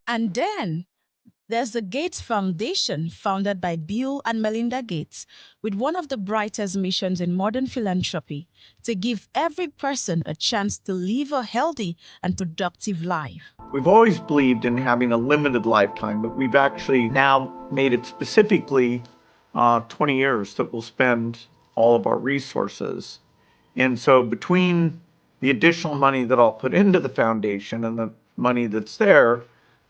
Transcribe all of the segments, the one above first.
And then there's the Gates Foundation, founded by Bill and Melinda Gates, with one of the brightest missions in modern philanthropy to give every person a chance to live a healthy and productive life. We've always believed in having a limited lifetime, but we've actually now made it specifically 20 years that we'll spend all of our resources. And so between the additional money that I'll put into the foundation and the money that's there,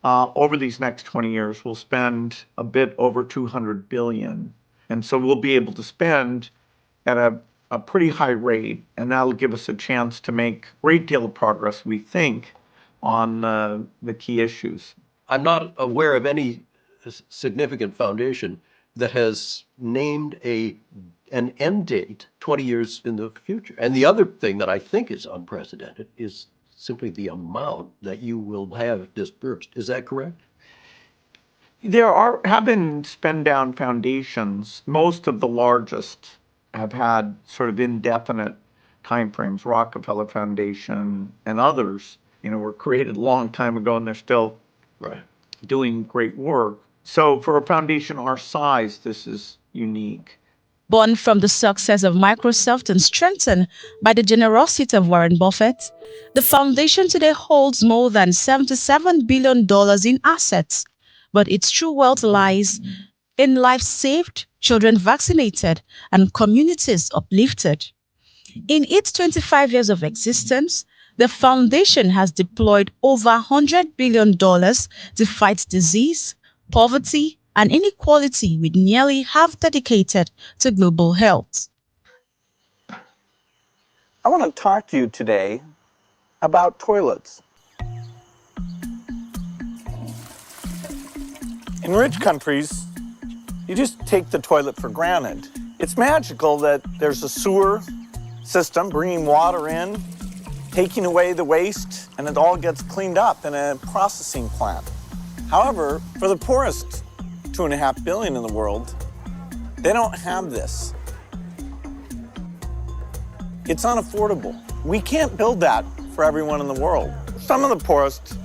over these next 20 years, we'll spend a bit over 200 billion. And so we'll be able to spend at a pretty high rate, and that'll give us a chance to make a great deal of progress, we think, on the key issues. I'm not aware of any significant foundation that has named an end date 20 years in the future. And the other thing that I think is unprecedented is simply the amount that you will have dispersed. Is that correct? Have been spend down foundations. Most of the largest have had sort of indefinite timeframes. Rockefeller Foundation and others, were created a long time ago, and they're still Right. doing great work. So for a foundation our size, this is unique. Born from the success of Microsoft and strengthened by the generosity of Warren Buffett, the foundation today holds more than $77 billion in assets, but its true wealth lies in lives saved, children vaccinated, and communities uplifted. In its 25 years of existence, the foundation has deployed over $100 billion to fight disease, poverty, and inequality, with nearly half dedicated to global health. I want to talk to you today about toilets. In rich countries, you just take the toilet for granted. It's magical that there's a sewer system bringing water in, taking away the waste, and it all gets cleaned up in a processing plant. However, for the poorest 2.5 billion in the world, they don't have this. It's unaffordable. We can't build that for everyone in the world. Some of the poorest,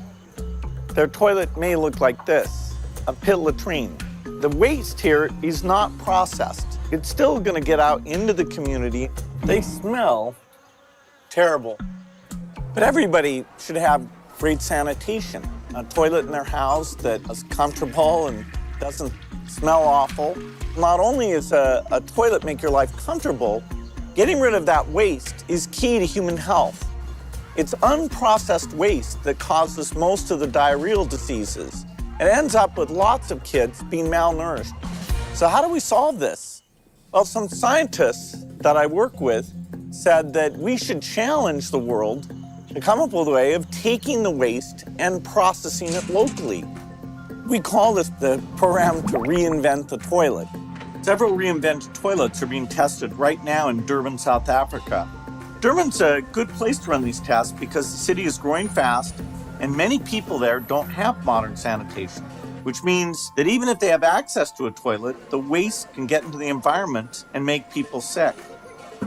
their toilet may look like this, a pit latrine. The waste here is not processed. It's still gonna get out into the community. They smell terrible. But everybody should have great sanitation. A toilet in their house that is comfortable and doesn't smell awful. Not only is a toilet make your life comfortable, getting rid of that waste is key to human health. It's unprocessed waste that causes most of the diarrheal diseases. It ends up with lots of kids being malnourished. So how do we solve this? Well, some scientists that I work with said that we should challenge the world to come up with a way of taking the waste and processing it locally. We call this the program to reinvent the toilet. Several reinvented toilets are being tested right now in Durban, South Africa. Durban's a good place to run these tests because the city is growing fast and many people there don't have modern sanitation, which means that even if they have access to a toilet, the waste can get into the environment and make people sick.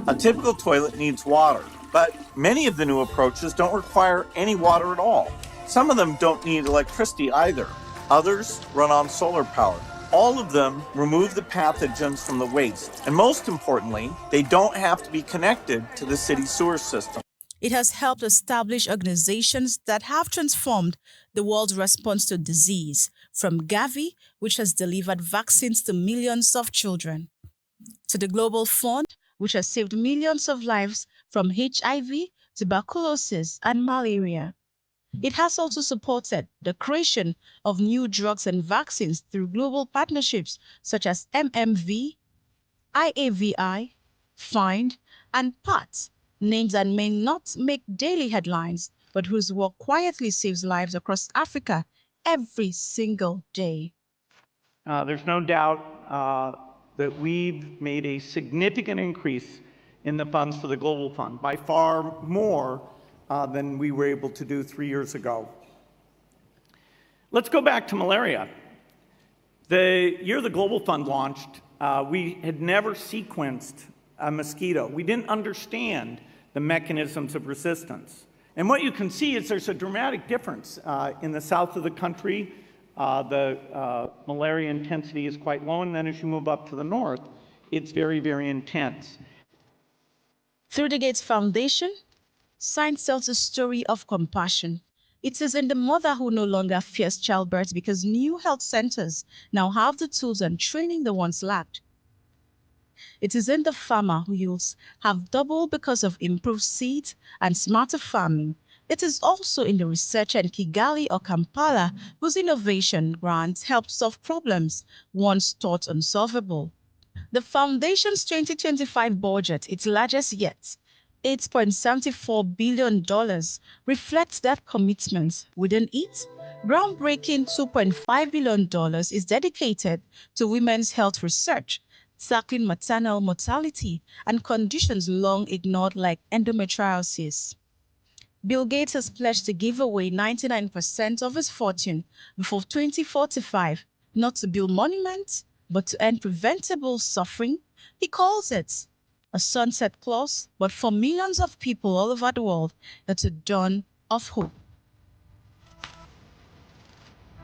A typical toilet needs water, but many of the new approaches don't require any water at all. Some of them don't need electricity either. Others run on solar power. All of them remove the pathogens from the waste. And most importantly, they don't have to be connected to the city sewer system. It has helped establish organizations that have transformed the world's response to disease, from GAVI, which has delivered vaccines to millions of children, to the Global Fund, which has saved millions of lives from HIV, tuberculosis, and malaria. It has also supported the creation of new drugs and vaccines through global partnerships such as MMV, IAVI, FIND, and PAT, names that may not make daily headlines, but whose work quietly saves lives across Africa every single day. There's no doubt that we've made a significant increase in the funds for the Global Fund, by far more than we were able to do 3 years ago. Let's go back to malaria. The year the Global Fund launched, we had never sequenced a mosquito. We didn't understand the mechanisms of resistance. And what you can see is there's a dramatic difference. In the south of the country, the malaria intensity is quite low, and then as you move up to the north, it's very, very intense. Through the Gates Foundation, science tells a story of compassion. It is in the mother who no longer fears childbirth because new health centers now have the tools and training the once lacked. It is in the farmer whose yields have doubled because of improved seeds and smarter farming. It is also in the researcher in Kigali or Kampala whose innovation grants help solve problems once thought unsolvable. The Foundation's 2025 budget, its largest yet, $8.74 billion, reflects that commitment. Within it, groundbreaking $2.5 billion is dedicated to women's health research, tackling maternal mortality and conditions long ignored like endometriosis. Bill Gates has pledged to give away 99% of his fortune before 2045, not to build monuments, but to end preventable suffering. He calls it a sunset clause, but for millions of people all over the world, it's a dawn of hope.